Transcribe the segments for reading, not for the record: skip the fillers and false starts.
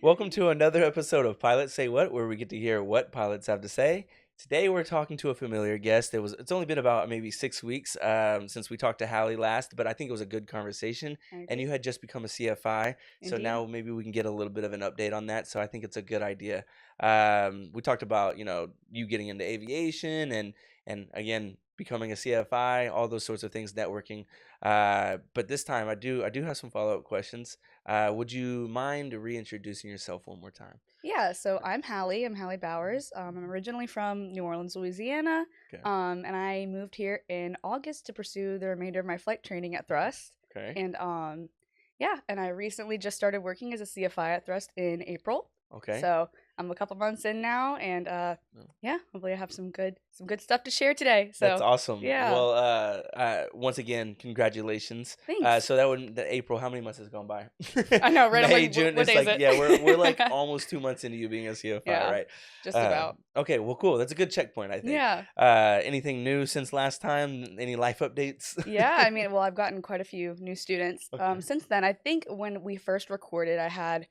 Welcome to another episode of Pilots Say What, where we get to hear what pilots have to say. Today we're talking to a familiar guest. It's only been about maybe 6 weeks since we talked to Halley last, but I think it was a good conversation. I And agree. you had just become a CFI, so Indeed. now maybe we can get a little bit of an update on that. So I think it's a good idea. We talked about you getting into aviation and again becoming a CFI, all those sorts of things, networking. But this time I do have some follow up questions. Would you mind reintroducing yourself one more time? Yeah, so I'm Halley. I'm Halley Bowers. I'm originally from New Orleans, Louisiana, Okay. and I moved here in August to pursue the remainder of my flight training at Thrust. Okay. And yeah, and I recently just started working as a CFI at Thrust in April. Okay. So I'm a couple months in now, and No. yeah, hopefully I have some good stuff to share today. That's So awesome. yeah, Well, once again, congratulations. thanks. So that April, how many months has gone by? I know, right? I'm May, like, June. what It's day is like, it? yeah, we're like almost 2 months into you being a CFI, Yeah, right? just about. Okay, well, cool. That's a good checkpoint, I think. Yeah. Anything new since last time? Any life updates? Yeah, I mean, well, I've gotten quite a few new students Okay. since then. I think when we first recorded, I had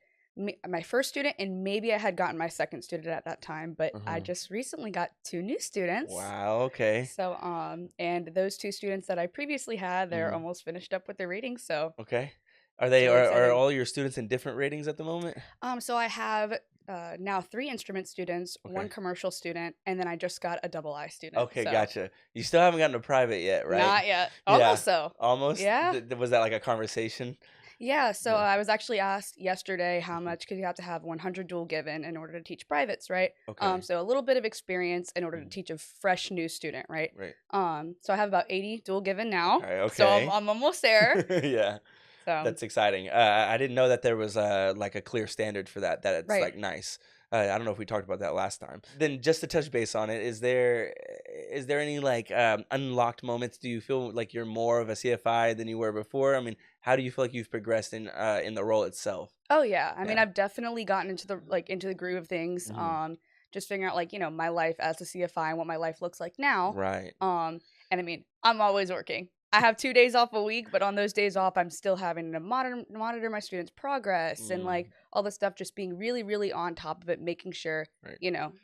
my first student, and maybe I had gotten my second student at that time, but I Uh-huh. just recently got two new students. Wow. Okay. So, and those two students that I previously had, they're Hmm. almost finished up with their readings, so Okay. Are it's they really are exciting. all your students in different ratings at the moment? So I have now three instrument students, one Okay. commercial student, and then I just got a double I student. Okay, So gotcha. You still haven't gotten to private yet, right? not yet, Yeah, almost so. almost. Yeah. Was that like a conversation? Yeah, so Yeah. I was actually asked yesterday how Mhm. much, because you have to have 100 dual given in order to teach privates, right? Okay. So a little bit of experience in order to Mhm. teach a fresh new student, right? Right. So I have about 80 dual given now, Okay. so I'm, Okay. I'm almost there. Yeah, So that's exciting. I didn't know that there was like a clear standard for that. That it's right. like nice. I don't know if we talked about that last time. Then just to touch base on it, is there any like unlocked moments? Do you feel like you're more of a CFI than you were before? I mean, how do you feel like you've progressed in the role itself? Oh yeah, I mean Yeah. I've definitely gotten into the groove of things. Hmm. Just figuring out like my life as a CFI and what my life looks like now. Right. And I mean I'm always working. I have 2 days off a week, but on those days off, I'm still having to monitor my students' progress and Mm, like all the stuff. Just being really, really on top of it, making sure right.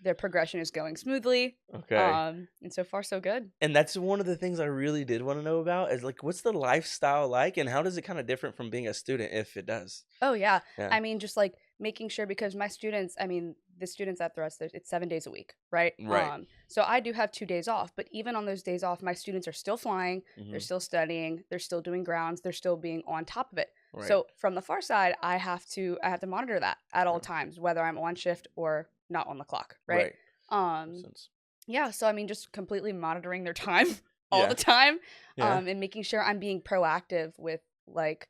their progression is going smoothly. Okay. And so far so good. And that's one of the things I really did want to know about is like what's the lifestyle like and how does it kind of different from being a student if it does? Oh yeah, Yeah. I mean just like making sure because my students, I mean the students at Thrust, it's 7 days a week, right? Right. So I do have 2 days off, but even on those days off, my students are still flying, they're Hmm. still studying, they're still doing grounds, they're still being on top of it. Right. So from the far side, I have to monitor that at all Yeah. times, whether I'm on shift or not on the clock, right? Right. Makes Um, sense. yeah, so I mean just completely monitoring their time all Yeah. the time, Yeah. and making sure I'm being proactive with like,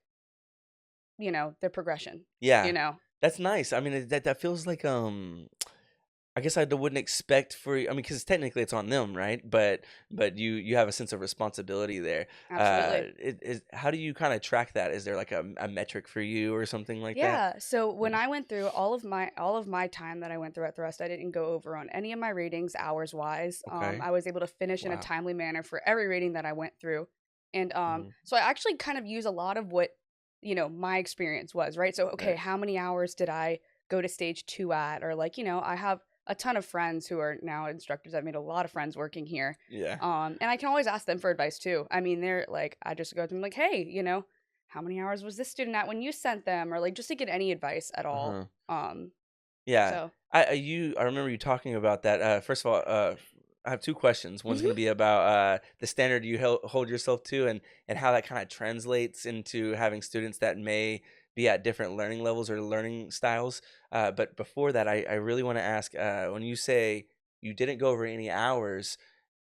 their progression, Yeah. you know. That's nice. I mean, that feels like I guess wouldn't expect for I mean because technically it's on them, right? But you have a sense of responsibility there. Absolutely. How do you kind of track that? Is there like a metric for you or something like that? Yeah. So when Yeah. I went through all of my time that I went through at Thrust, I didn't go over on any of my ratings hours wise. Okay. I was able to finish in a Wow. timely manner for every rating that I went through, and Hmm. so I actually kind of use a lot of what my experience was. Right. So okay, Right. how many hours did I go to stage two at, or like I have a ton of friends who are now instructors. I've made a lot of friends working here. Yeah. And I can always ask them for advice too. I mean, they're like, I just go to them like, hey, how many hours was this student at when you sent them, or like just to get any advice at all. Uh-huh. Um, Yeah. so I remember you talking about that. First of all, I have two questions. One's going mhm. to be about the standard you hold yourself to, and how that kind of translates into having students that may be at different learning levels or learning styles. But before that, I really want to ask when you say you didn't go over any hours,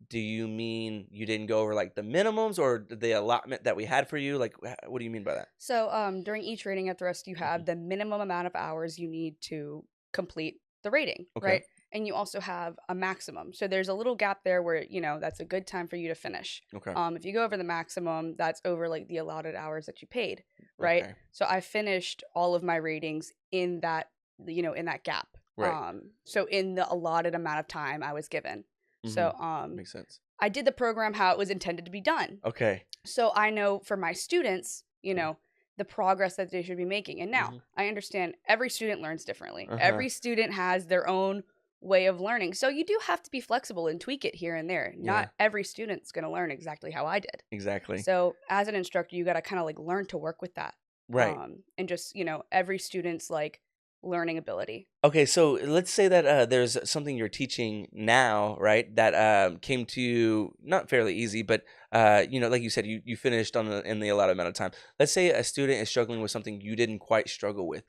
do you mean you didn't go over like the minimums or the allotment that we had for you? Like, what do you mean by that? So during each rating at Thrust, you Hmm. have the minimum amount of hours you need to complete the rating, Okay. right? And you also have a maximum. So there's a little gap there where that's a good time for you to finish. Okay. If you go over the maximum, that's over like the allotted hours that you paid, right? Okay. So I finished all of my ratings in that in that gap. Right. So in the allotted amount of time I was given. Hmm. So Makes sense. I did the program how it was intended to be done. Okay. So I know for my students, Okay. the progress that they should be making. And now Mhm. I understand every student learns differently. Uh-huh. Every student has their own way of learning. So you do have to be flexible and tweak it here and there. Not Yeah, every student's going to learn exactly how I did. exactly. So as an instructor, you got to kind of like learn to work with that. Right. And just, every student's like learning ability. Okay, so let's say that there's something you're teaching now, right? That came to you not fairly easy, but like you said, you finished in the allotted amount of time. Let's say a student is struggling with something you didn't quite struggle with.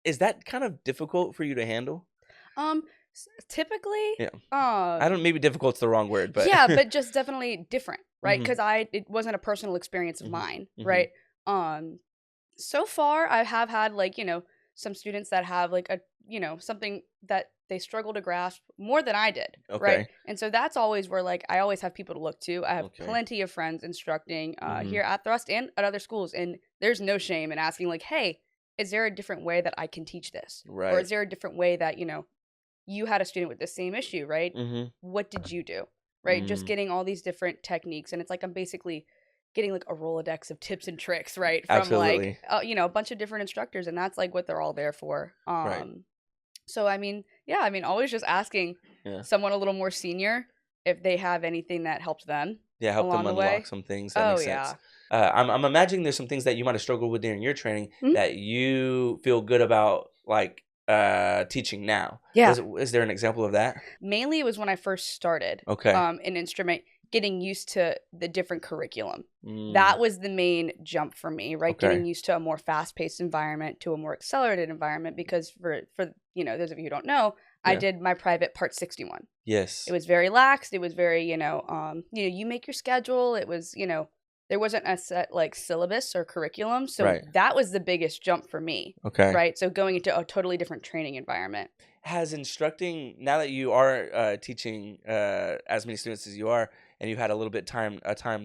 Is that kind of difficult for you to handle? Um, Typically, Yeah, I um, don't. Maybe difficult's the wrong word, but yeah, but just definitely different, right? hmm Because it wasn't a personal experience of hmm mine, hmm right? Um, so far I have had like, some students that have like something that they struggle to grasp more than I did, right? okay, And so that's always where like I always have people to look to. I have okay, plenty of friends instructing hmm here at Thrust and at other schools, and there's no shame in asking like, hey, is there a different way that I can teach this, or right, is there a different way that you had a student with the same issue, right? hmm What did you do? Right? Just mm, getting all these different techniques. And it's like I'm basically getting like a Rolodex of tips and tricks, right? From like, absolutely, a bunch of different instructors. And that's like what they're all there for. right, So, I mean, yeah, I mean, always just asking yeah, someone a little more senior if they have anything that helped them yeah. Help them along the unlock way. some things. That Oh, makes sense. yeah. I'm imagining there's some things that you might have struggled with during your training Mhm. that you feel good about, like teaching now. Yeah. Is there an example of that? Mainly it was when I first started Okay. an instrument, getting used to the different curriculum. Mm, That was the main jump for me, right? okay. Getting used to a more fast-paced environment, to a more accelerated environment, because for those of you who don't know, I Yeah. did my private Part 61. It Yes. was very laxed. It was very, you make your schedule. It was, there wasn't a set like syllabus or curriculum. So Right. that was the biggest jump for me, Okay. right? So going into a totally different training environment. Has instructing, now that you are teaching as many students as you are, and you've had a little bit time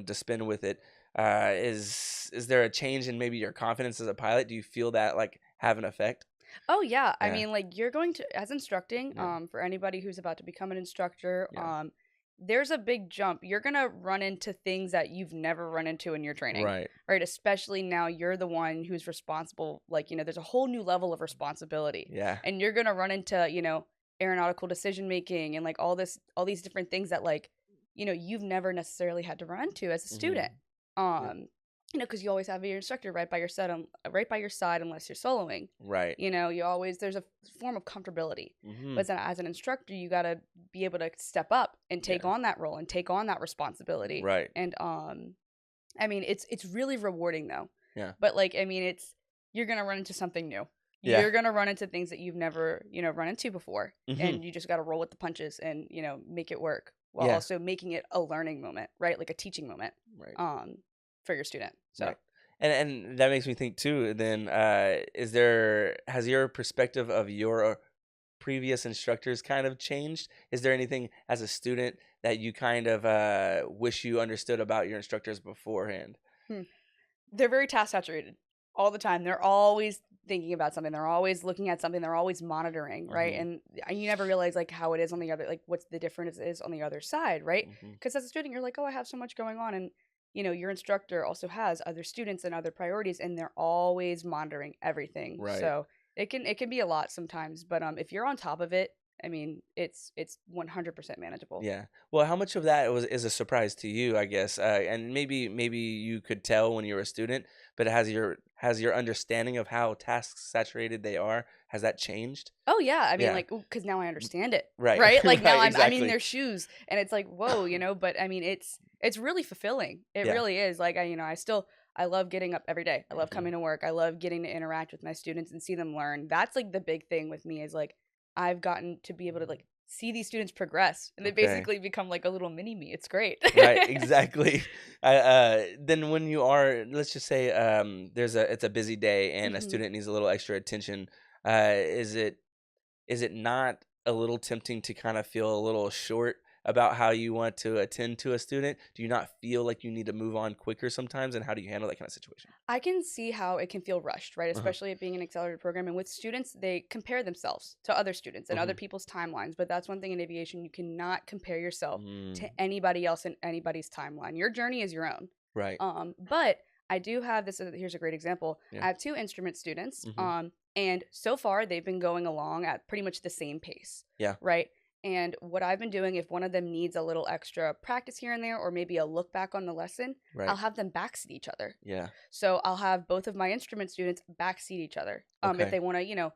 to spend with it, is there a change in maybe your confidence as a pilot? Do you feel that like have an effect? Oh yeah, I Yeah. mean, like you're going to as instructing, Yeah. for anybody who's about to become an instructor, Yeah. there's a big jump. You're gonna run into things that you've never run into in your training, Right. right? Especially now you're the one who's responsible. Like, there's a whole new level of responsibility, Yeah. and you're gonna run into, aeronautical decision making and like all these different things that like, you've never necessarily had to run into as a hmm student. Yeah. Um, because you always have your instructor right by your side unless you're soloing. Right. You always there's a form of comfortability. hmm But as an instructor, you got to be able to step up and take Yeah. on that role and take on that responsibility. Right. And I mean, it's really rewarding though. Yeah. But like I mean, it's you're going to run into something new. Yeah. You're going to run into things that you've never, run into before. hmm And you just got to roll with the punches and, make it work while Yeah. also making it a learning moment, right? Like a teaching moment Right. um for your student. So Right. And that makes me think too, then has your perspective of your previous instructors kind of changed? Is there anything as a student that you kind of wish you understood about your instructors beforehand? hmm. They're very task saturated all the time. They're always thinking about something. They're always looking at something. They're always monitoring, right? hmm And you never realize like how it is on the other, like what's the difference is on the other side, right? hmm Because as a student, you're like, oh, I have so much going on, and your instructor also has other students and other priorities, and they're always monitoring everything. Right. So it can be a lot sometimes, but if you're on top of it, I mean, it's 100% manageable. Yeah. Well, how much of that is a surprise to you, I guess, and maybe you could tell when you were a student, but has your understanding of how task saturated they are, has that changed? Oh yeah, I mean, Yeah. like, because now I understand it, Right. right? Like now Right. I'm in Exactly. their shoes, and it's like, whoa, But I mean, it's really fulfilling. It Yeah. really is. Like I love getting up every day. I love hmm coming to work. I love getting to interact with my students and see them learn. That's like the big thing with me is like I've gotten to be able to like see these students progress, and they Okay. basically become like a little mini me. It's great. Right, exactly. Then when you are, let's just say, it's a busy day and a hmm student needs a little extra attention. Is it not a little tempting to kind of feel a little short about how you want to attend to a student? Do you not feel like you need to move on quicker sometimes? And how do you handle that kind of situation? I can see how it can feel rushed, right? Uh-huh. Especially it being an accelerated program. And with students, they compare themselves to other students and other hmm people's timelines. But that's one thing in aviation, you cannot compare yourself to Mm, anybody else in anybody's timeline. Your journey is your own. right. But I do have this. Here's a great example. Yeah. I have two instrument students. Mm-hmm. And so far they've been going along at pretty much the same pace. Yeah. Right. And what I've been doing, if one of them needs a little extra practice here and there, or maybe a look back on the lesson, I'll Right. have them backseat each other. Yeah. So I'll have both of my instrument students backseat each other. If Okay. they want to,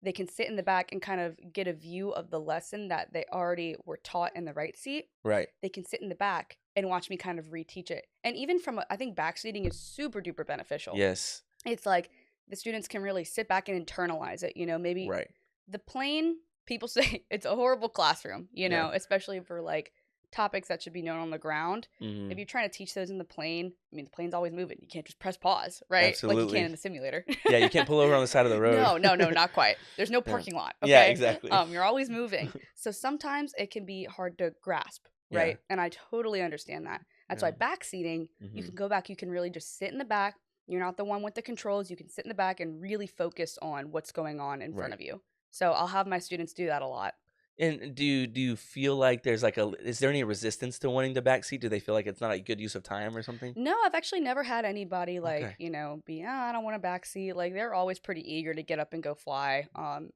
they can sit in the back and kind of get a view of the lesson that they already were taught in the right seat. Right. They can sit in the back and watch me kind of reteach it. And even I think backseating is super duper beneficial. Yes. It's like the students can really sit back and internalize it. Maybe Right. the plane, people say it's a horrible classroom, Yeah. especially for like topics that should be known on the ground. Mm-hmm. If you're trying to teach those in the plane, I mean, the plane's always moving. You can't just press pause, right? Absolutely. Like you can in the simulator. Yeah, you can't pull over on the side of the road. No, not quite. There's no Yeah. parking lot. Okay? Yeah, exactly. You're always moving. So sometimes it can be hard to grasp, Yeah. right? And I totally understand that. That's Yeah. why backseating, you Mm-hmm. can go back, you can really just sit in the back. You're not the one with the controls. You can sit in the back and really focus on what's going on in front Right. of you. So I'll have my students do that a lot. And do you feel like there's like is there any resistance to wanting to backseat? Do they feel like it's not a good use of time or something? No, I've actually never had anybody like, Okay. I don't want to backseat. Like they're always pretty eager to get up and go fly.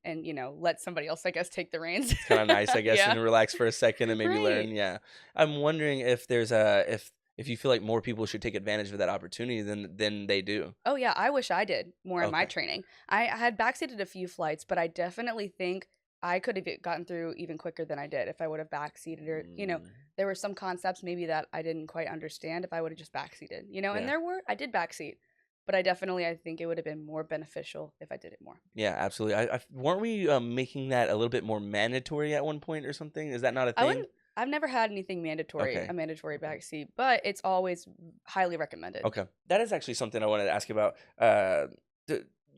And let somebody else, I guess, take the reins. It's kind of nice, I guess, Yeah. and relax for a second and maybe learn. Right. Yeah. I'm wondering if there's if you feel like more people should take advantage of that opportunity than they do. Oh yeah, I wish I did more in my Okay. training. I had backseated a few flights, but I definitely think I could have gotten through even quicker than I did if I would have backseated, or Mm, there were some concepts maybe that I didn't quite understand if I would have just backseated. And yeah. I did backseat, but I think it would have been more beneficial if I did it more. Yeah, absolutely. Weren't we making that a little bit more mandatory at one point or something? Is that not a I thing? wouldn't. I've never had anything mandatory, Okay. a mandatory Okay. backseat, but it's always highly recommended. Okay. That is actually something I wanted to ask about.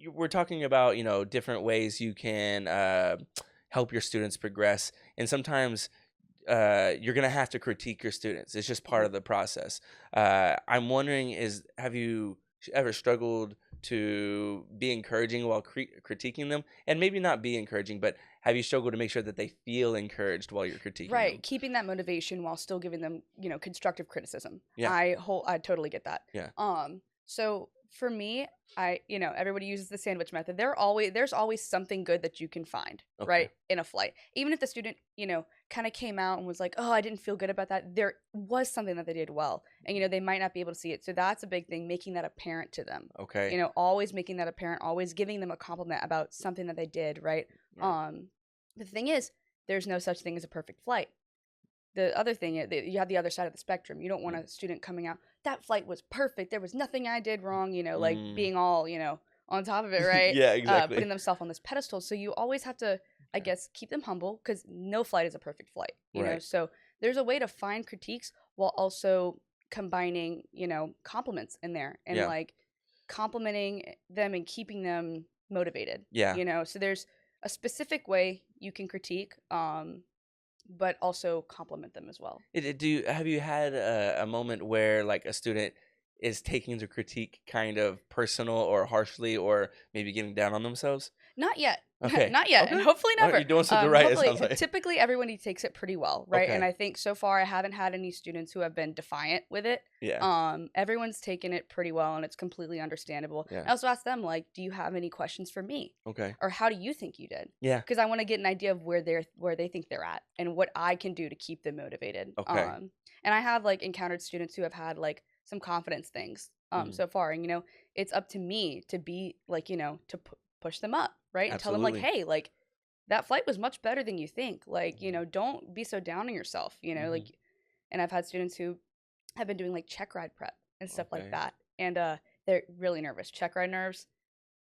We're talking about, different ways you can help your students progress. And sometimes you're going to have to critique your students. It's just part Mhm. of the process. I'm wondering, have you ever struggled to be encouraging while critiquing them? And maybe not be encouraging, but have you struggled to make sure that they feel encouraged while you're critiquing them? Right, keeping that motivation while still giving them, constructive criticism. Yeah. I totally get that. Yeah. So for me, everybody uses the sandwich method. There's always something good that you can find, Okay. right, in a flight. Even if the student, kind of came out and was like, "Oh, I didn't feel good about that." There was something that they did well, and they might not be able to see it. So that's a big thing, making that apparent to them. Okay. Always making that apparent, always giving them a compliment about something that they did, right? Right. The thing is, there's no such thing as a perfect flight. The other thing is that you have the other side of the spectrum. You don't want a student coming out, that flight was perfect. There was nothing I did wrong, like Mm. being all, on top of it, right? Yeah, exactly. Putting themselves on this pedestal. So you always have to, I Okay. guess, keep them humble because no flight is a perfect flight, Right. So there's a way to find critiques while also combining, compliments in there and Yeah. like complimenting them and keeping them motivated, Yeah. So there's a specific way you can critique, but also compliment them as well. Have you had a moment where like a student is taking the critique kind of personal or harshly or maybe getting down on themselves? Not yet. Okay. Not yet, and Okay. hopefully All right, never. you're doing something right, it Hopefully, sounds like. typically everybody takes it pretty well, right? And Okay. I think so far I haven't had any students who have been defiant with it. Yeah. Everyone's taken it pretty well, and it's completely understandable. Yeah. I also ask them like, "Do you have any questions for me, Okay. or how do you think you did?" Yeah. Because I want to get an idea of where they think they're at and what I can do to keep them motivated. Okay. And I have like encountered students who have had like some confidence things Mhm. so far, and it's up to me to be like to push them up, right, and tell them like, Absolutely. hey, like that flight was much better than you think. Like don't be so down on yourself. Mhm. Like, and I've had students who have been doing like check ride prep and stuff like Okay. that, and they're really nervous. Check ride nerves,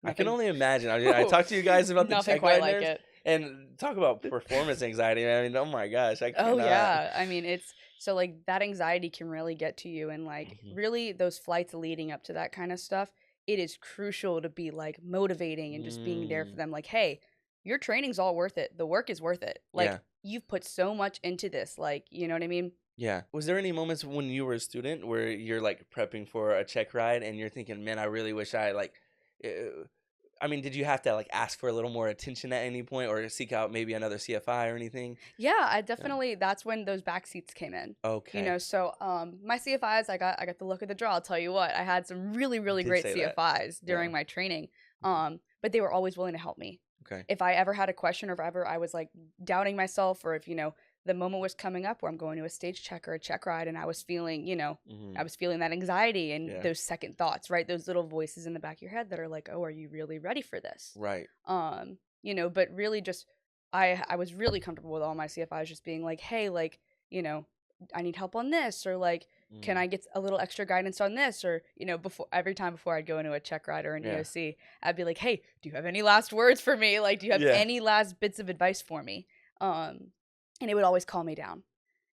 I can nothing. only imagine. I talked to you guys about the Nothing check quite ride like nerves, it. and talk about performance anxiety. I mean, oh my gosh, I Oh cannot. yeah. I mean, it's so like that anxiety can really get to you, and like Mhm. really those flights leading up to that kind of stuff, it is crucial to be like motivating and just being there for Mm. them like, "Hey, your training's all worth it. The work is worth it. Like Yeah. you've put so much into this." Like, you know what I mean? Yeah. Was there any moments when you were a student where you're like prepping for a check ride and you're thinking, man, I really wish I like, uh, I mean, did you have to like ask for a little more attention at any point, or seek out maybe another CFI or anything? Yeah, I Yeah. definitely that's when those back seats came in. Okay. So my CFIs, I got the look of the draw, I'll tell you what. I had some really, You really did great say that. CFIs Yeah. during my training. Mhm. But they were always willing to help me. Okay. If I ever had a question or if ever I was like doubting myself, or if, the moment was coming up where I'm going to a stage check or a check ride and I was feeling, I Mhm. was feeling that anxiety and Yeah. those second thoughts, right? Those little voices in the back of your head that are like, "Oh, are you really ready for this?" Right. But really just I was really comfortable with all my CFIs just being like, "Hey, like, you know, I need help on this," or like, "Can Mm. I get a little extra guidance on this?" Or, before every time before I'd go into a check ride or an Yeah. EOC, I'd be like, "Hey, do you have any last words for me? Like, do you have Yeah. any last bits of advice for me?" Um, and it would always calm me down.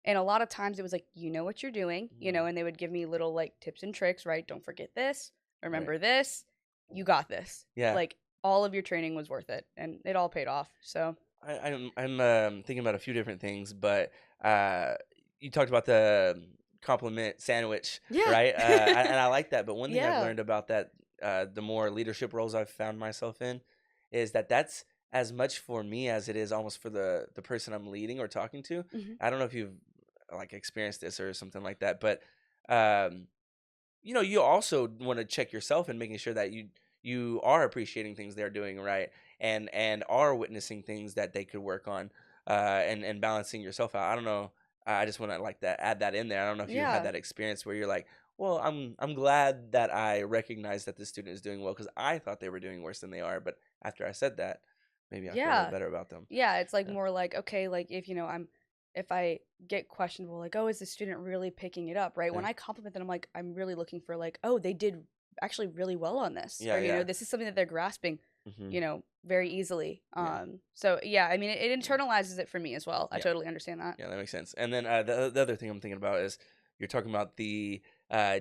And a lot of times it was like, "You know what you're doing," Mm. and they would give me little like tips and tricks, right? "Don't forget this, Right. remember this, you got this." Yeah. Like, all of your training was worth it, and it all paid off. So I'm thinking about a few different things, but uh, you talked about the compliment sandwich, yeah, right? And I like that. But one thing I've yeah, learned about that, the more leadership roles I've found myself in, is that that's as much for me as it is almost for the person I'm leading or talking to. hmm I don't know if you've like experienced this or something like that, but um, you also want to check yourself and making sure that you are appreciating things they're doing right, and are witnessing things that they could work on, and balancing yourself out. I don't know. I just want to like that add that in there. I don't know if you had yeah, that experience where you're like, well, I'm glad that I recognize that the student is doing well because I thought they were doing worse than they are, but after I said that, maybe I feel a little yeah, better about them. yeah. It's like Yeah. more like, okay, like if I get questionable, like, "Oh, is the student really picking it up?" Right? When Yeah. I compliment them, I'm like, I'm really looking for like, "Oh, they did actually really well on this," or Yeah. Yeah. this is something that they're grasping, Hmm. very easily. Yeah. So yeah, I mean, it Yeah. internalizes it for me as well. I Yeah. totally understand that. Yeah, that makes sense. And then the other thing I'm thinking about is you're talking about the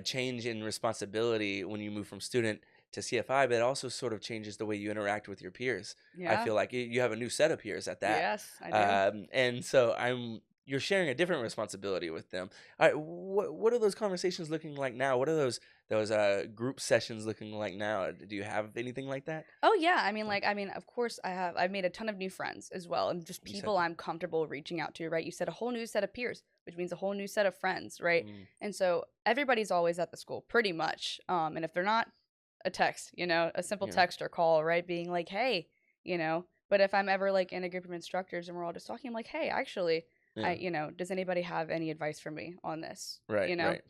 change in responsibility when you move from student to CFI, but it also sort of changes the way you interact with your peers. I Yeah. feel like you have a new set of peers at that, Yes, I do. and so you're sharing a different responsibility with them. All right, what are those conversations looking like now? What are those group sessions looking like now? Do you have anything like that? Oh yeah, I mean, Yeah, of course, I've made a ton of new friends as well, and just you said people that. I'm comfortable reaching out to. Right? You said a whole new set of peers, which means a whole new set of friends, right? Mm, And so everybody's always at the school, pretty much. And if they're not, a text, a simple yeah, text or call, right? Being like, hey, But if I'm ever like in a group of instructors and we're all just talking, I'm like, hey, actually, yeah, does anybody have any advice for me on this? right, right.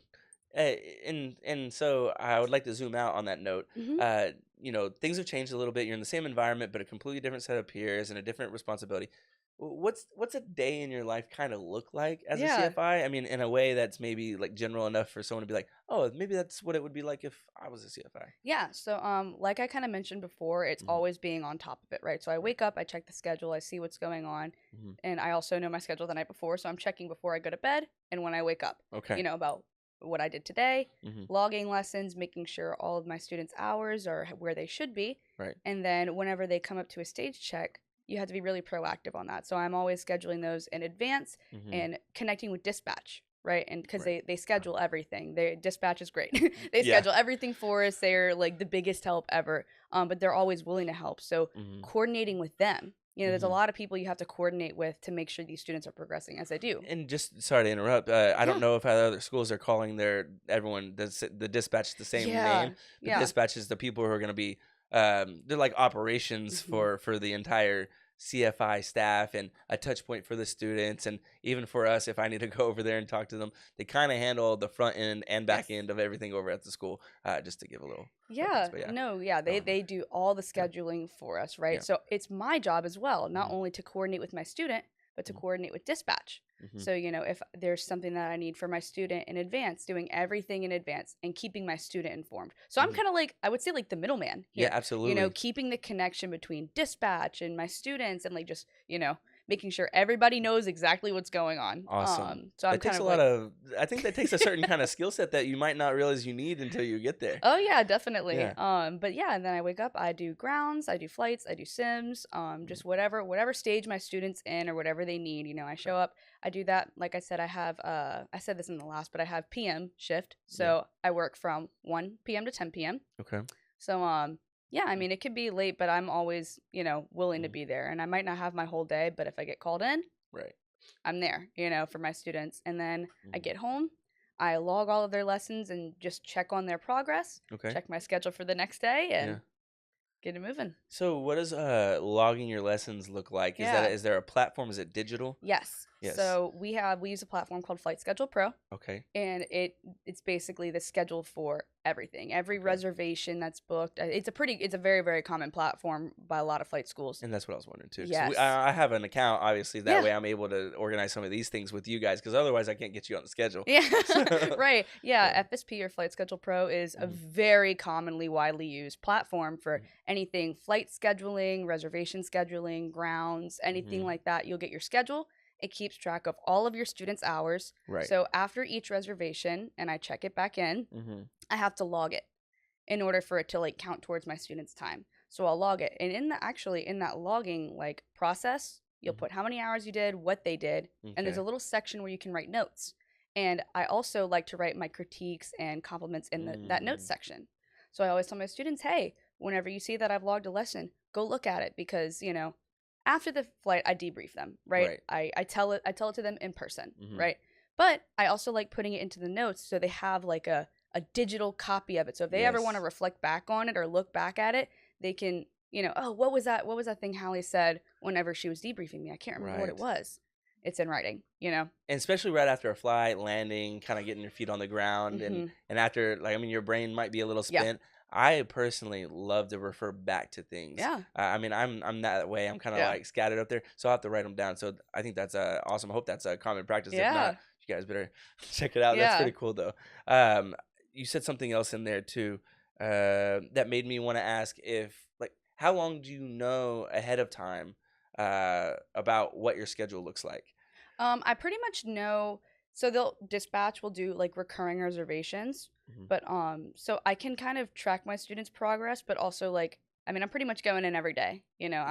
And so I would like to zoom out on that note. Hmm. Uh, things have changed a little bit. You're in the same environment, but a completely different set of peers and a different responsibility. What's a day in your life kind of look like as a Yeah. CFI? I mean, in a way that's maybe like general enough for someone to be like, oh, maybe that's what it would be like if I was a CFI. Yeah, so like I kind of mentioned before, it's Hmm. always being on top of it, right? So I Right. wake up, I check the schedule, I see what's going on, Hmm. and I also know my schedule the night before, so I'm checking before I go to bed and when I wake up, Okay. about what I did today, Hmm. logging lessons, making sure all of my students' hours are where they should be, Right. and then whenever they come up to a stage check, you have to be really proactive on that. So I'm always scheduling those in advance Hmm. and connecting with dispatch, right? And because Right. they schedule everything. They dispatch is great. They Yeah. schedule everything for us. They're like the biggest help ever. But they're always willing to help. So Hmm. coordinating with them, there's a Hmm. lot of people you have to coordinate with to make sure these students are progressing as they do. And just sorry to interrupt. I don't Yeah. know if other schools are calling their everyone the dispatch the same Yeah. name, but Yeah. dispatch is the people who are going to be they're like operations Hmm. for the entire CFI staff and a touch point for the students and even for us if I need to go over there and talk to them, they kind of handle the front end and back Yes. end of everything over at the school. Just to give a little reference, Yeah, but yeah, no, yeah, they do all the yeah, scheduling for us, right? yeah. So it's my job as well, not Hmm. only to coordinate with my student, but to coordinate with dispatch. Hmm. So, if there's something that I need for my student in advance, doing everything in advance and keeping my student informed. So I'm Hmm. kind of like, I would say like the middleman Yeah, here, absolutely. keeping the connection between dispatch and my students and like just, making sure everybody knows exactly what's going on. Awesome. So I'm That kind takes a of lot like, of I think that takes a certain kind of skill set that you might not realize you need until you get there. oh yeah, definitely. Yeah. But yeah, and then I wake up, I do grounds, I do flights, I do sims, Mhm. just whatever stage my students in or whatever they need. I Okay. show up, I do that. Like I said, I said this in the last, but I have PM shift. Yeah. So I work from 1 p.m. to 10 p.m. Okay. So Yeah, I mean, it could be late, but I'm always, willing to Mhm. be there. And I might not have my whole day, but if I get called in, Right. I'm there, for my students. And then I Mhm. get home, I log all of their lessons and just check on their progress, Okay. check my schedule for the next day, Yeah. and get it moving. So what does logging your lessons look like? Yeah. Is there a platform? Is it digital? Yes. Yes. So we use a platform called Flight Schedule Pro, Okay. and it's basically the schedule for everything, every Okay. reservation that's booked. It's a very, very common platform by a lot of flight schools. And that's what I was wondering too, because Yes. I have an account, obviously. That Yeah. way, I'm able to organize some of these things with you guys, because otherwise, I can't get you on the schedule. Yeah. So, Right. Yeah. yeah. FSP or Flight Schedule Pro is a Mhm. very commonly widely used platform for Mhm. anything flight scheduling, reservation scheduling, grounds, anything Mhm. like that. You'll get your schedule. It keeps track of all of your students' hours. Right. So after each reservation, and I check it back in, Mhm. I have to log it in order for it to like count towards my students' time. So I'll log it. And in that logging like process, you'll Mhm. put how many hours you did, what they did, and there's a Okay. little section where you can write notes. And I also like to write my critiques and compliments in that notes Mm. section. So I always tell my students, hey, whenever you see that I've logged a lesson, go look at it because, after the flight I debrief them, right? Right. I tell it to them in person, Mhm. right? But I also like putting it into the notes so they have like a digital copy of it. So if they ever want to Yes. reflect back on it or look back at it, they can, oh, what was that? What was that thing Hallie said whenever she was debriefing me? I can't remember what it Right. was. It's in writing. And especially right after a flight, landing, kind of getting your feet on the ground, Hmm. and after, like, I mean, your brain might be a little Yeah. spent. I personally love to refer back to things. Yeah. I mean, I'm that way. I'm kind of Yeah. like scattered up there, so I have to write them down. So I think that's awesome. I hope that's a common practice. If not, Yeah. you guys better check it out. That's Yeah. pretty cool, though. Um, you said something else in there too, that made me want to ask if, like, how long do you know ahead of time about what your schedule looks like? I pretty much know. So they'll dispatch will do like recurring reservations, Mhm. but so I can kind of track my students' progress, but also like, I mean, I'm pretty much going in every day. Yeah.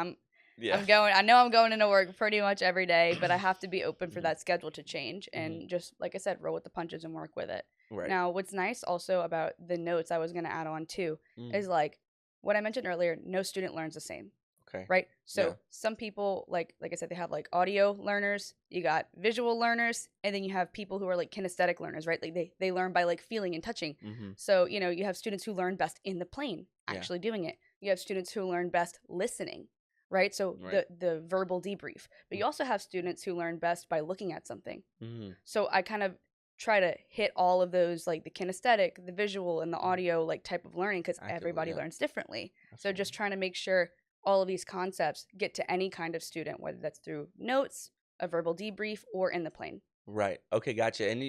I'm going. I know I'm going into work pretty much every day, but I have to be open for Mhm. that schedule to change Mhm. and just like I said, roll with the punches and work with it. Right. Now, what's nice also about the notes I was going to add on too Mm. is like what I mentioned earlier. No student learns the same, Okay. right? Yeah. So some people like I said, they have like audio learners, you got visual learners, and then you have people who are like kinesthetic learners, right? Like they learn by like feeling and touching. Mhm. So, you have students who learn best in the plane, Yeah. actually doing it. You have students who learn best listening, right? So Right. the verbal debrief. But Mm. you also have students who learn best by looking at something. Mhm. So I kind of try to hit all of those like the kinesthetic, the visual, and the Mhm. audio like type of learning because Actively, everybody yeah. learns differently. So just Absolutely. trying to make sure all of these concepts get to any kind of student, whether that's through notes, a verbal debrief, or in the plane. Right. Okay, gotcha. And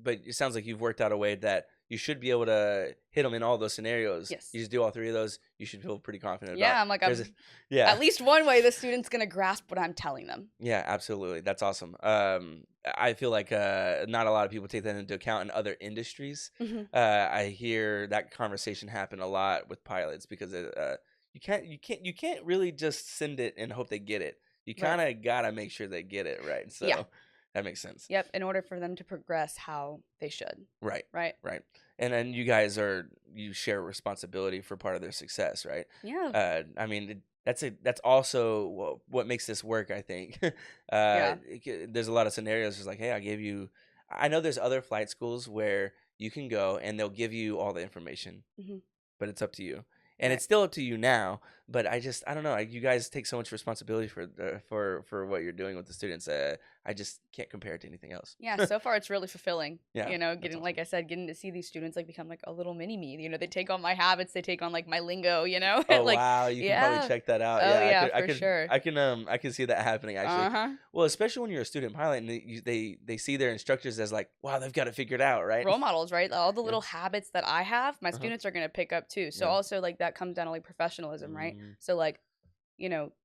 but it sounds like you've worked out a way that you should be able to hit them in all those scenarios. You Yes. just do all three of those. You should feel pretty confident about. Yeah, I'm like There's a, I'm yeah. at least one way the student's gonna grasp what I'm telling them. Yeah, absolutely. That's awesome. I feel like not a lot of people take that into account in other industries. Hmm. I hear that conversation happen a lot with pilots because you can't really just send it and hope they get it. You Right. kind of gotta make sure they get it right. Yeah. So that makes sense. Yep. In order for them to progress how they should. Right. Right. Right. And then you share responsibility for part of their success, right? Yeah. I mean, that's also what makes this work, I think. Yeah. There's a lot of scenarios just like, hey, I know there's other flight schools where you can go and they'll give you all the information, Hmm. but it's up to you. And Right. it's still up to you now, but I don't know. You guys take so much responsibility for what you're doing with the students. I just can't compare it to anything else. Yeah, so far it's really fulfilling. Yeah, that's Getting like awesome. I said, getting to see these students like become like a little mini me. They take on my habits, they take on like my lingo. Oh, Like, wow, you can probably yeah. check that out. Oh Yeah, yeah, for sure. I can see that happening actually. Uh-huh. Well, especially when you're a student pilot and they see their instructors as like, wow, they've got it figured out, right? Role models, right? All the Yeah. little habits that I have, my Uh-huh. students are gonna pick up too. So Yeah. also like that comes down to like professionalism, right? Mm, So like,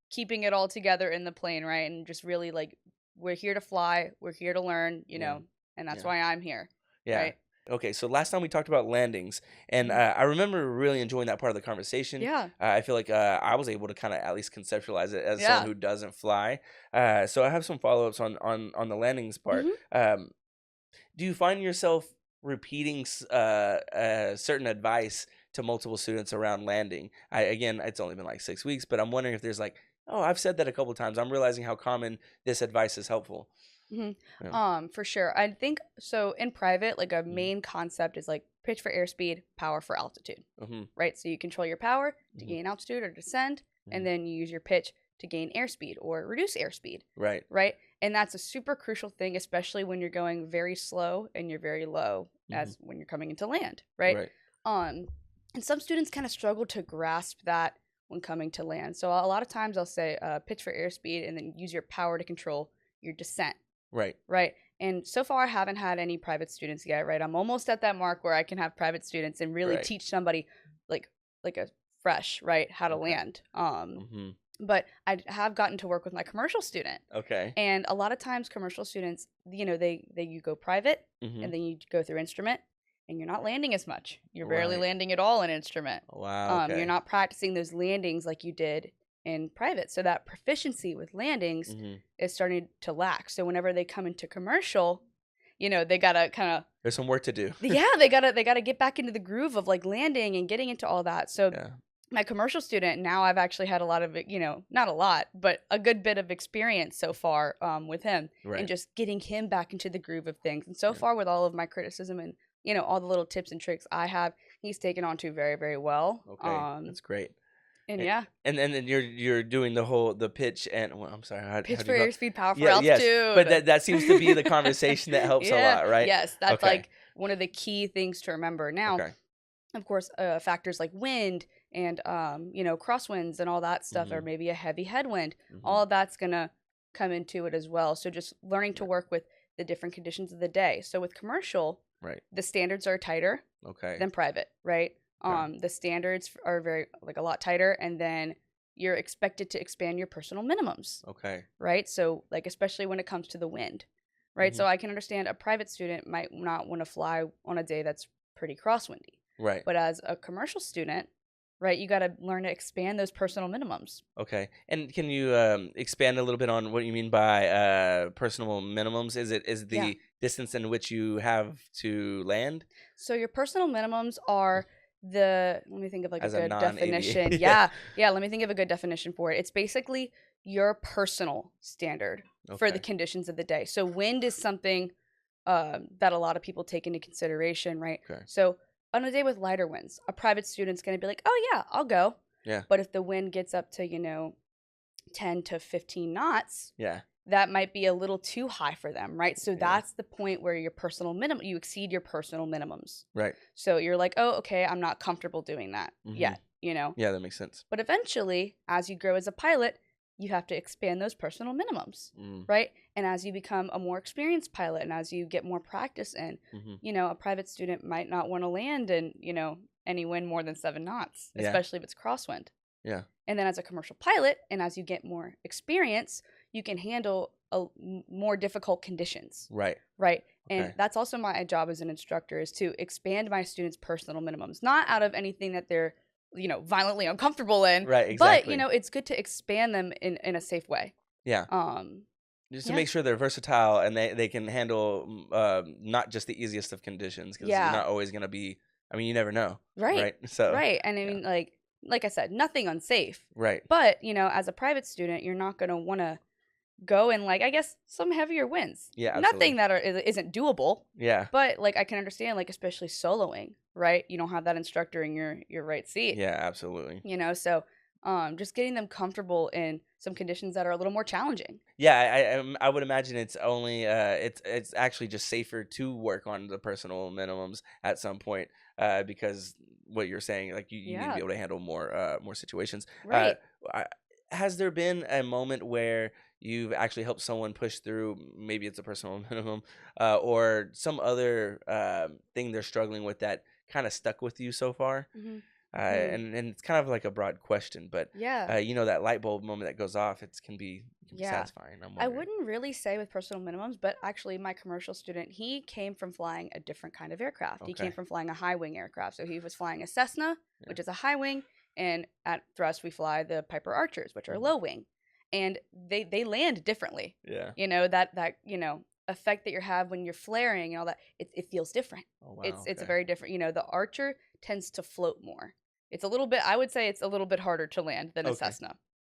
keeping it all together in the plane, right? And just really like we're here to fly, we're here to learn, yeah. and that's Yeah. why I'm here. Yeah. Right? Okay, so last time we talked about landings, and Mhm. I remember really enjoying that part of the conversation. Yeah. I feel like I was able to kind of at least conceptualize it as someone Yeah. who doesn't fly. So I have some follow ups on the landings part. Hmm. Do you find yourself repeating certain advice to multiple students around landing. Again, it's only been like 6 weeks, but I'm wondering if there's like, oh, I've said that a couple times. I'm realizing how common this advice is helpful. hmm Yeah. For sure. I think so. In private, like a Hmm. main concept is like pitch for airspeed, power for altitude, Hmm. right? So you control your power to Hmm. gain altitude or descend, Hmm. and then you use your pitch to gain airspeed or reduce airspeed, Right. right? And that's a super crucial thing, especially when you're going very slow and you're very low Hmm. as when you're coming into land, right? Right. Um, and some students kind of struggle to grasp that when coming to land. So a lot of times I'll say pitch for airspeed and then use your power to control your descent, Right. right? And so far I haven't had any private students yet, right? I'm almost at that mark where I can have private students and really Right. teach somebody like a fresh, right, how to Okay. land. Hmm. But I have gotten to work with my commercial student. Okay. And a lot of times commercial students, they you go private Hmm. and then you go through instrument and you're not landing as much. You're barely Right. landing at all in instrument. Wow. You're Okay. not practicing those landings like you did in private. So that proficiency with landings Hmm. is starting to lack. So whenever they come into commercial, they gotta kind of There's some work to do. yeah, they gotta get back into the groove of like landing and getting into all that. So Yeah. my commercial student now I've actually had a lot of not a lot but a good bit of experience so far with him and Right. just getting him back into the groove of things, and so Yeah. far with all of my criticism and all the little tips and tricks I have, he's taken on to very, very well. Okay. That's great. And And yeah, then you're doing the pitch and well, I'm sorry, how pitch do for you go? airspeed, power for Yeah, yes. But altitude. that seems to be the conversation that helps a Yeah, lot, right? yes, that's Okay. like one of the key things to remember now. Okay. Of course, factors like wind and crosswinds and all that stuff, or Mhm. maybe a heavy headwind, Mhm. all of that's gonna come into it as well. So just learning to Right. work with the different conditions of the day. So with commercial, Right. the standards are tighter Okay. than private, right? Okay. The standards are very like a lot tighter, and then you're expected to expand your personal minimums, Okay. right? So like especially when it comes to the wind, right? Mhm. So I can understand a private student might not want to fly on a day that's pretty crosswindy. Right. But as a commercial student, right, you got to learn to expand those personal minimums. Okay. And can you expand a little bit on what you mean by personal minimums? Is Yeah. the distance in which you have to land So your personal minimums are let me think of like a as a good non-aviator? definition. Yeah. Yeah. Yeah. Let me think of a good definition for it. It's basically your personal standard for the Okay. conditions of the day. So wind is something that a lot of people take into consideration, right? Okay. So on a day with lighter winds, a private student's going to be like, oh, yeah, I'll go. Yeah. But if the wind gets up to, 10 to 15 knots, Yeah. that might be a little too high for them, right? So Yeah. that's the point where your personal minimum, you exceed your personal minimums. Right. So you're like, oh, okay, I'm not comfortable doing that Mhm. yet, Yeah, that makes sense. But eventually, as you grow as a pilot, you have to expand those personal minimums, Mm. right? And as you become a more experienced pilot and as you get more practice in, Mhm. a private student might not want to land in, any wind more than 7 knots, Yeah. especially if it's crosswind. Yeah. And then as a commercial pilot, and as you get more experience, you can handle more difficult conditions, Right. right? And Okay. that's also my job as an instructor, is to expand my students' personal minimums, not out of anything that they're, violently uncomfortable in, Right, but, exactly. it's good to expand them in a safe way. Yeah. Um, Just to yeah, make sure they're versatile and they can handle not just the easiest of conditions because you're yeah, not always going to be, I mean, you never know. right, Right. So, right. And I yeah. mean, like I said, nothing unsafe, Right. but, as a private student, you're not going to want to go in I guess some heavier winds. Yeah, Nothing absolutely. that isn't doable, Yeah. but I can understand especially soloing, right? You don't have that instructor in your right seat. Yeah, absolutely. So just getting them comfortable in some conditions that are a little more challenging. Yeah, I would imagine it's only it's actually just safer to work on the personal minimums at some point because what you're saying, like you need to be Yeah, able to handle more situations. Uh, right. I, has there been a moment where you've actually helped someone push through? Maybe it's a personal minimum or some other thing they're struggling with that kind of stuck with you so far. Hmm. And it's kind of like a broad question, but Yeah, that light bulb moment that goes off, it can be yeah. satisfying. I'm I wondering. wouldn't really say with personal minimums, but actually my commercial student, he came from flying a different kind of aircraft. He came Okay. from flying a high wing aircraft. So he was flying a Cessna, Yeah. which is a high wing, and at thrust we fly the Piper Archers, which are Mhm. low wing. And they land differently. Yeah. That effect that you have when you're flaring and all that, it feels different. Oh It's wow. a Okay. very different, the Archer tends to float more. It's a little bit, I would say it's a little bit harder to land than a Okay. Cessna.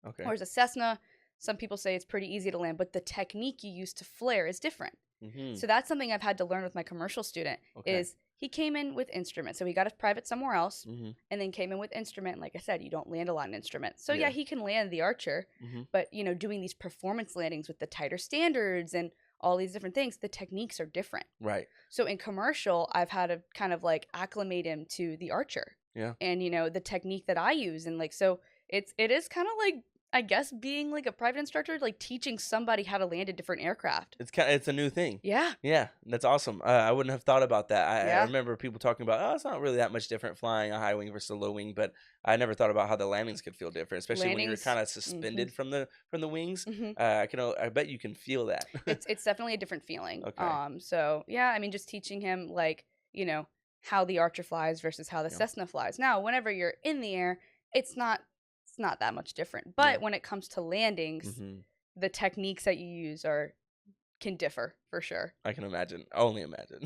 Okay. Whereas a Cessna, some people say it's pretty easy to land, but the technique you use to flare is different. Mm-hmm. So that's something I've had to learn with my commercial student Okay. is he came in with instrument. So he got a private somewhere else Mm-hmm. and then came in with instrument. Like I said, you don't land a lot in instrument. So yeah, Yeah. he can land the Archer, Mm-hmm. but doing these performance landings with the tighter standards and all these different things, the techniques are different. Right. So in commercial, I've had to kind of like acclimate him to the Archer. Yeah. And the technique that I use and like so it is kind of like I guess being like a private instructor, like teaching somebody how to land a different aircraft. It's a new thing. Yeah. Yeah, that's awesome. I wouldn't have thought about that. I Yeah. remember people talking about, oh, it's not really that much different flying a high wing versus a low wing, but I never thought about how the landings could feel different, especially when you're Landings. kind of suspended from the wings. Mhm. I bet you can feel that. It's definitely a different feeling. Okay. So yeah, I mean just teaching him like, how the Archer flies versus how the Yeah. Cessna flies. Now, whenever you're in the air, it's not that much different. But Yeah. when it comes to landings, Hmm. the techniques that you use can differ for sure. I can imagine. Only imagine.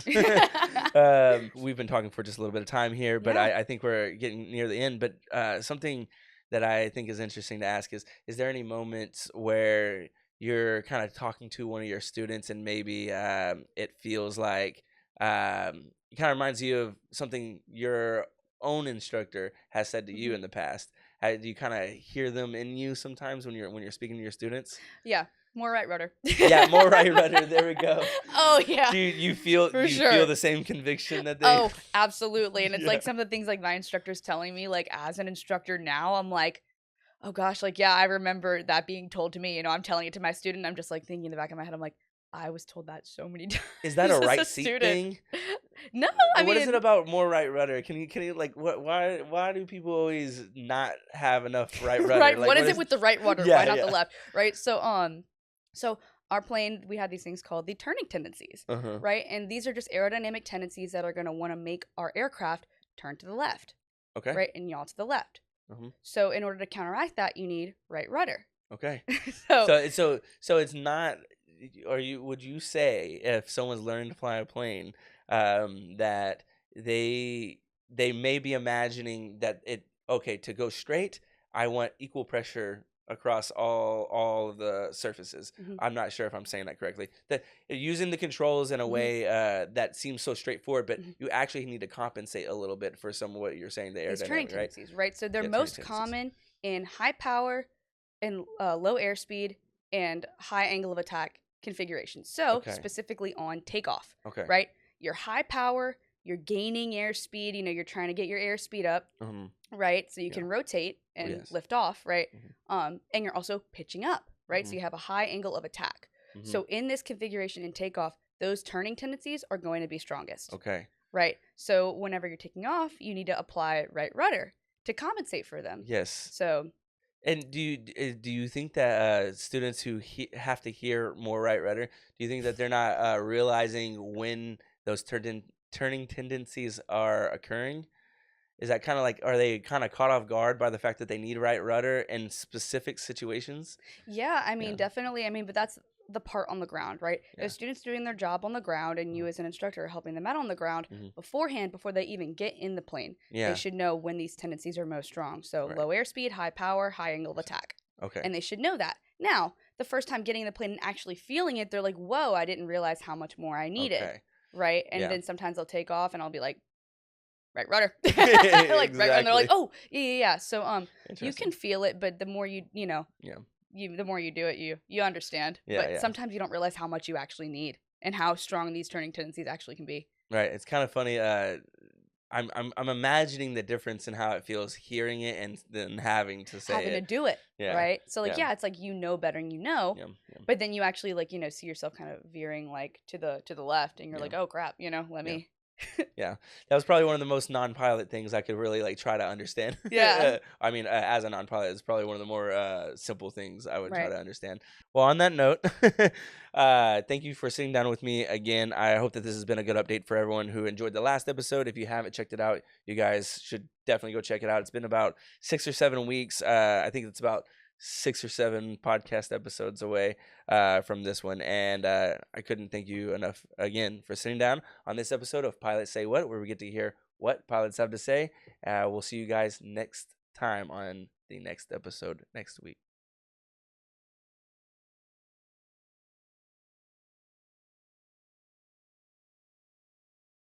We've been talking for just a little bit of time here, but Yeah. I think we're getting near the end. But something that I think is interesting to ask is there any moments where you're kind of talking to one of your students and maybe it feels like it kind of reminds you of something your own instructor has said to you Mhm. in the past? Do you kind of hear them in you sometimes when you're speaking to your students? Yeah, more right rudder. Yeah, more right rudder. There we go. Oh yeah, Do you feel for do you feel sure. the same conviction that they? Oh, absolutely. And it's Yeah. like some of the things like my instructor's telling me, like as an instructor now, I'm like, oh gosh, like yeah, I remember that being told to me. I'm telling it to my student. I'm just like thinking in the back of my head, I'm like, I was told that so many times Is that a as a right seat student. thing? No, I What is it mean, about more right rudder? Can you like why do people always not have enough right rudder? right? Like What what is it is? with the right rudder? Why Yeah, not the yeah. left? Right? So our plane, we had these things called the turning tendencies, Uh huh. right? And these are just aerodynamic tendencies that are going to want to make our aircraft turn to the left, Okay. right, and yaw to the left. Uh-huh. So in order to counteract that, you need right rudder. Okay. So So it's not. Would you say if someone's learning to fly a plane, that they may be imagining that to go straight, I want equal pressure across all of the surfaces. mhm, I'm not sure if I'm saying that correctly. That using the controls in a mhm, way that seems so straightforward, but mhm. you actually need to compensate a little bit for some of what you're saying, the These turning aerodynamic, right? tendencies, right? So they're Yeah, turning most tendencies. common in high power and low airspeed and high angle of attack configurations. So Okay. specifically on takeoff, Okay. right? Your high power, you're gaining airspeed. You're trying to get your airspeed up, right? So you Yeah. can rotate Oh, and yes. lift off, right? Mhm. And you're also pitching up, right? So Mhm. you have a high angle of attack. Mhm. So in this configuration in takeoff, those turning tendencies are going to be strongest, Okay. right? So whenever you're taking off, you need to apply right rudder to compensate for them. Yes. So And do you think that students who have to hear more right rudder, do you think that they're not realizing when those turning tendencies are occurring? Is that kind of like, are they kind of caught off guard by the fact that they need right rudder in specific situations? yeah, I mean, Yeah. definitely. I mean, but that's the part on the ground, right? Yeah. If students doing their job on the ground and you Uh-huh. as an instructor are helping them out on the ground Mhm. beforehand, before they even get in the plane, they Yeah. should know when these tendencies are most strong. So Right. low airspeed, high power, high angle of attack. Okay. And they should know that. Now, the first time getting in the plane and actually feeling it, they're like, whoa, I didn't realize how much more I needed. Okay. Right. And Yeah. then sometimes they'll take off and I'll be like, right rudder. Like right, and they're like, Exactly. oh, yeah. So you can Interesting. feel it, but the more Yeah. the more you do it, you understand. Yeah. But Yeah. sometimes you don't realize how much you actually need and how strong these turning tendencies actually can be. Right. It's kind of funny. I'm imagining the difference in how it feels hearing it and then having to say Having to it. do it, Yeah. right? So like Yeah. yeah, it's like better and Yeah. Yeah. but then you actually like, see yourself kind of veering like to the left and you're Yeah. like, "Oh crap, let Yeah. me." Yeah, that was probably one of the most non-pilot things I could really like try to understand. Yeah, I mean, as a non-pilot, it's probably one of the more simple things I would try right. to understand. Well, on that note, thank you for sitting down with me again. I hope that this has been a good update for everyone who enjoyed the last episode. If you haven't checked it out, you guys should definitely go check it out. It's been about 6 or 7 weeks. I think it's about 6 or 7 podcast episodes away from this one, and I couldn't thank you enough again for sitting down on this episode of Pilots Say What, where we get to hear what pilots have to say. We'll see you guys next time on the next episode next week.